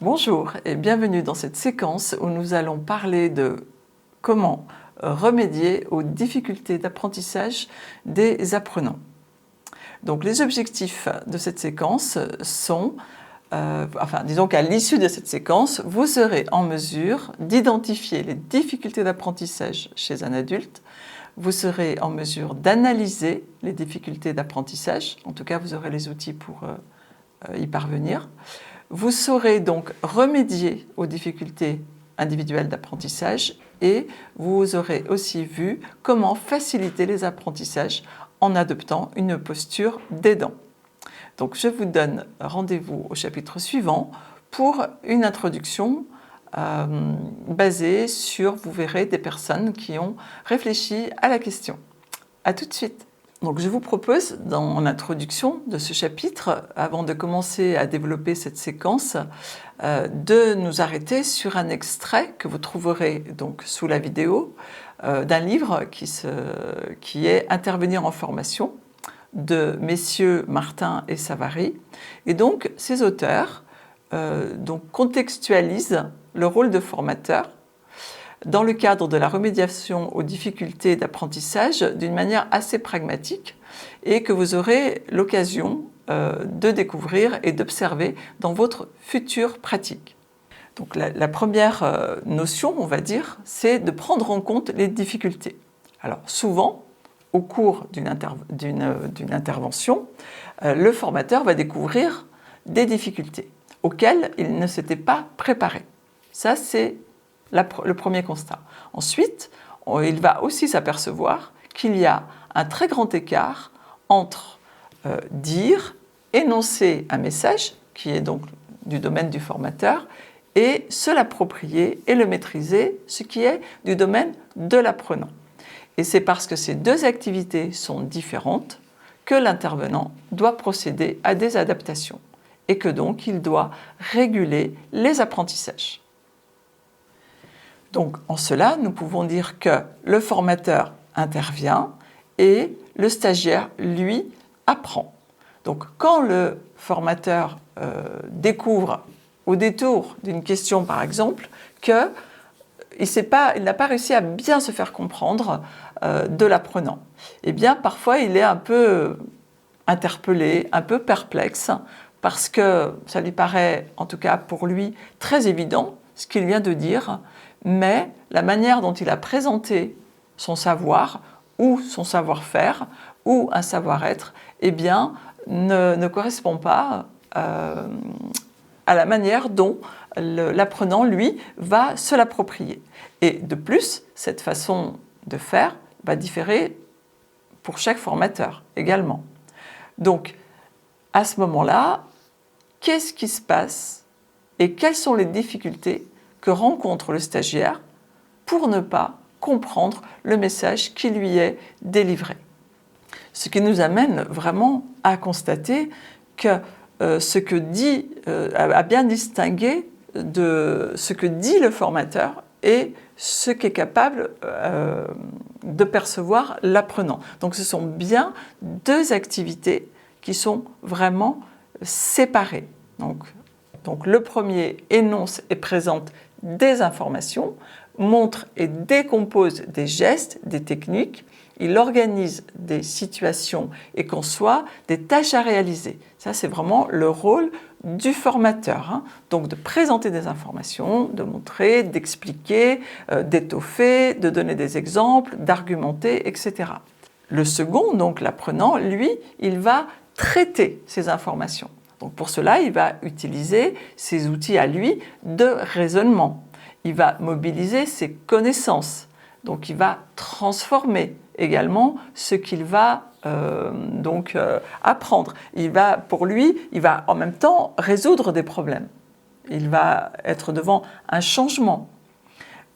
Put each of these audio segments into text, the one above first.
Bonjour et bienvenue dans cette séquence où nous allons parler de comment remédier aux difficultés d'apprentissage des apprenants. Donc les objectifs de cette séquence sont, disons qu'à l'issue de cette séquence, vous serez en mesure d'identifier les difficultés d'apprentissage chez un adulte, vous serez en mesure d'analyser les difficultés d'apprentissage, en tout cas vous aurez les outils pour y parvenir. Vous saurez donc remédier aux difficultés individuelles d'apprentissage et vous aurez aussi vu comment faciliter les apprentissages en adoptant une posture d'aidant. Donc je vous donne rendez-vous au chapitre suivant pour une introduction basée sur, vous verrez, des personnes qui ont réfléchi à la question. À tout de suite. Donc je vous propose, dans l'introduction de ce chapitre, avant de commencer à développer cette séquence, de nous arrêter sur un extrait que vous trouverez donc sous la vidéo d'un livre qui est « Intervenir en formation » de messieurs Martin et Savary. Et donc ces auteurs contextualisent le rôle de formateur dans le cadre de la remédiation aux difficultés d'apprentissage d'une manière assez pragmatique et que vous aurez l'occasion de découvrir et d'observer dans votre future pratique. Donc la première notion, on va dire, c'est de prendre en compte les difficultés. Alors souvent, au cours d'une intervention, le formateur va découvrir des difficultés auxquelles il ne s'était pas préparé. Ça, c'est le premier constat. Ensuite, il va aussi s'apercevoir qu'il y a un très grand écart entre dire, énoncer un message, qui est donc du domaine du formateur, et se l'approprier et le maîtriser, ce qui est du domaine de l'apprenant. Et c'est parce que ces deux activités sont différentes que l'intervenant doit procéder à des adaptations et que donc il doit réguler les apprentissages. Donc en cela, nous pouvons dire que le formateur intervient et le stagiaire, lui, apprend. Donc quand le formateur découvre au détour d'une question, par exemple, qu'il n'a pas réussi à bien se faire comprendre de l'apprenant, eh bien parfois il est un peu interpellé, un peu perplexe, parce que ça lui paraît, en tout cas pour lui, très évident ce qu'il vient de dire, mais la manière dont il a présenté son savoir ou son savoir-faire ou un savoir-être, eh bien, ne correspond pas à la manière dont l'apprenant, lui, va se l'approprier. Et de plus, cette façon de faire va différer pour chaque formateur également. Donc, à ce moment-là, qu'est-ce qui se passe et quelles sont les difficultés que rencontre le stagiaire pour ne pas comprendre le message qui lui est délivré. Ce qui nous amène vraiment à constater que à bien distinguer de ce que dit le formateur et ce qu'est capable de percevoir l'apprenant. Donc ce sont bien deux activités qui sont vraiment séparées. Donc le premier énonce et présente des informations, montre et décompose des gestes, des techniques, il organise des situations et conçoit des tâches à réaliser. Ça, c'est vraiment le rôle du formateur. Donc de présenter des informations, de montrer, d'expliquer, d'étoffer, de donner des exemples, d'argumenter, etc. Le second, donc l'apprenant, lui, il va traiter ces informations. Donc pour cela, il va utiliser ses outils à lui de raisonnement. Il va mobiliser ses connaissances. Donc il va transformer également ce qu'il va apprendre. Pour lui, il va en même temps résoudre des problèmes. Il va être devant un changement.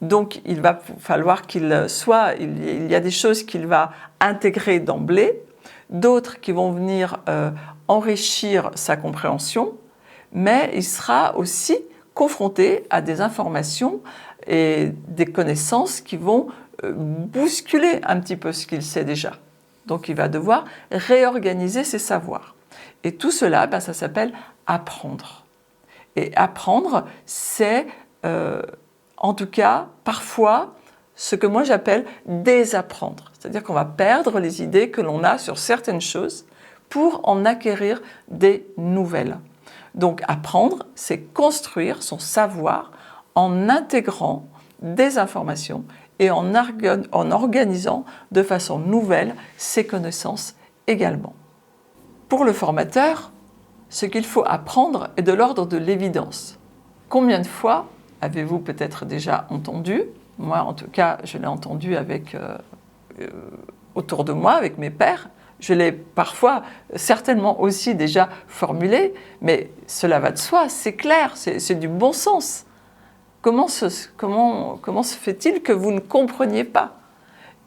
Donc il va falloir il y a des choses qu'il va intégrer d'emblée, d'autres qui vont venir enrichir sa compréhension, mais il sera aussi confronté à des informations et des connaissances qui vont bousculer un petit peu ce qu'il sait déjà. Donc il va devoir réorganiser ses savoirs. Et tout cela, ça s'appelle apprendre. Et apprendre, c'est en tout cas parfois ce que moi j'appelle désapprendre. C'est-à-dire qu'on va perdre les idées que l'on a sur certaines choses pour en acquérir des nouvelles. Donc apprendre, c'est construire son savoir en intégrant des informations et en organisant de façon nouvelle ses connaissances également. Pour le formateur, ce qu'il faut apprendre est de l'ordre de l'évidence. Combien de fois avez-vous peut-être déjà entendu? Moi, en tout cas, je l'ai entendu autour de moi, avec mes pairs. Je l'ai parfois, certainement aussi déjà formulé, mais cela va de soi, c'est clair, c'est du bon sens. Comment se fait-il que vous ne compreniez pas?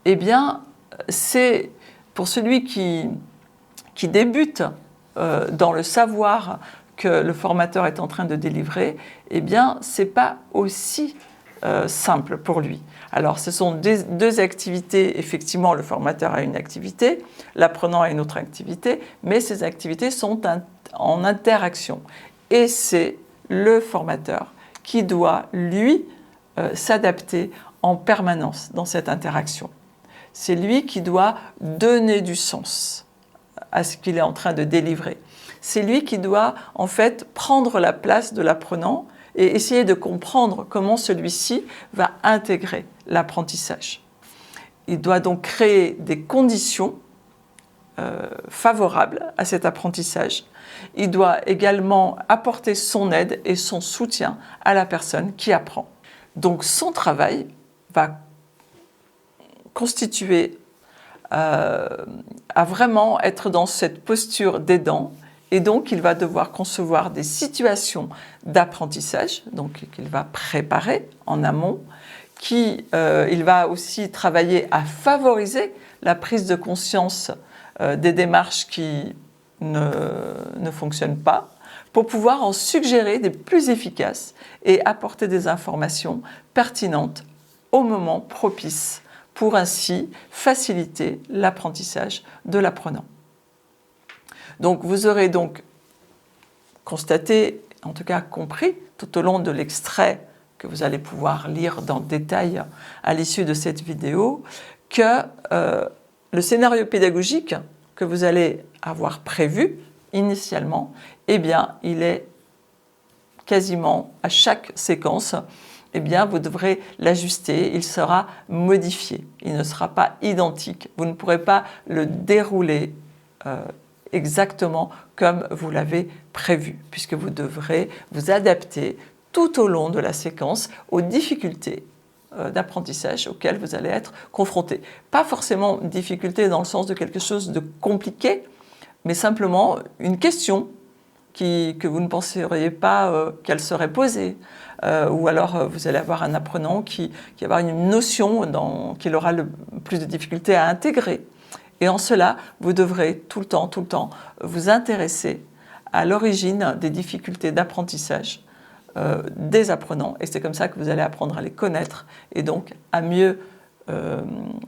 Eh bien, c'est pour celui qui débute dans le savoir que le formateur est en train de délivrer, eh bien, ce n'est pas aussi simple pour lui. Alors, ce sont deux activités. Effectivement, le formateur a une activité, l'apprenant a une autre activité, mais ces activités sont en interaction. Et c'est le formateur qui doit, lui, s'adapter en permanence dans cette interaction. C'est lui qui doit donner du sens à ce qu'il est en train de délivrer. C'est lui qui doit, en fait, prendre la place de l'apprenant et essayer de comprendre comment celui-ci va intégrer l'apprentissage. Il doit donc créer des conditions favorables à cet apprentissage. Il doit également apporter son aide et son soutien à la personne qui apprend. Donc son travail va constituer à vraiment être dans cette posture d'aidant, et donc il va devoir concevoir des situations d'apprentissage, donc qu'il va préparer en amont, il va aussi travailler à favoriser la prise de conscience des démarches qui ne fonctionnent pas, pour pouvoir en suggérer des plus efficaces et apporter des informations pertinentes au moment propice, pour ainsi faciliter l'apprentissage de l'apprenant. Donc vous aurez donc constaté, en tout cas compris, tout au long de l'extrait que vous allez pouvoir lire dans le détail à l'issue de cette vidéo, que le scénario pédagogique que vous allez avoir prévu initialement, eh bien, il est quasiment à chaque séquence, eh bien, vous devrez l'ajuster, il sera modifié, il ne sera pas identique. Vous ne pourrez pas le dérouler exactement comme vous l'avez prévu, puisque vous devrez vous adapter tout au long de la séquence aux difficultés d'apprentissage auxquelles vous allez être confronté. Pas forcément difficulté dans le sens de quelque chose de compliqué, mais simplement une question que vous ne penseriez pas qu'elle serait posée. Ou alors vous allez avoir un apprenant qui va avoir une notion qu'il aura le plus de difficultés à intégrer. Et en cela, vous devrez tout le temps vous intéresser à l'origine des difficultés d'apprentissage des apprenants. Et c'est comme ça que vous allez apprendre à les connaître et donc à mieux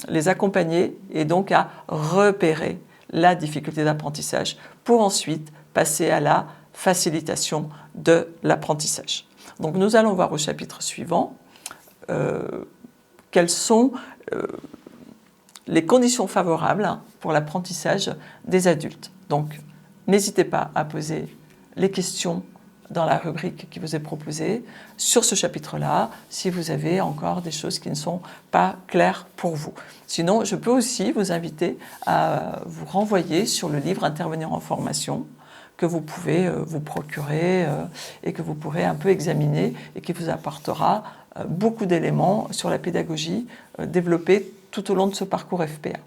les accompagner et donc à repérer la difficulté d'apprentissage pour ensuite passer à la facilitation de l'apprentissage. Donc nous allons voir au chapitre suivant quelles sont les conditions favorables pour l'apprentissage des adultes. Donc n'hésitez pas à poser les questions dans la rubrique qui vous est proposée sur ce chapitre-là, si vous avez encore des choses qui ne sont pas claires pour vous. Sinon, je peux aussi vous inviter à vous renvoyer sur le livre Intervenir en formation, que vous pouvez vous procurer et que vous pourrez un peu examiner et qui vous apportera beaucoup d'éléments sur la pédagogie développée tout au long de ce parcours FPA.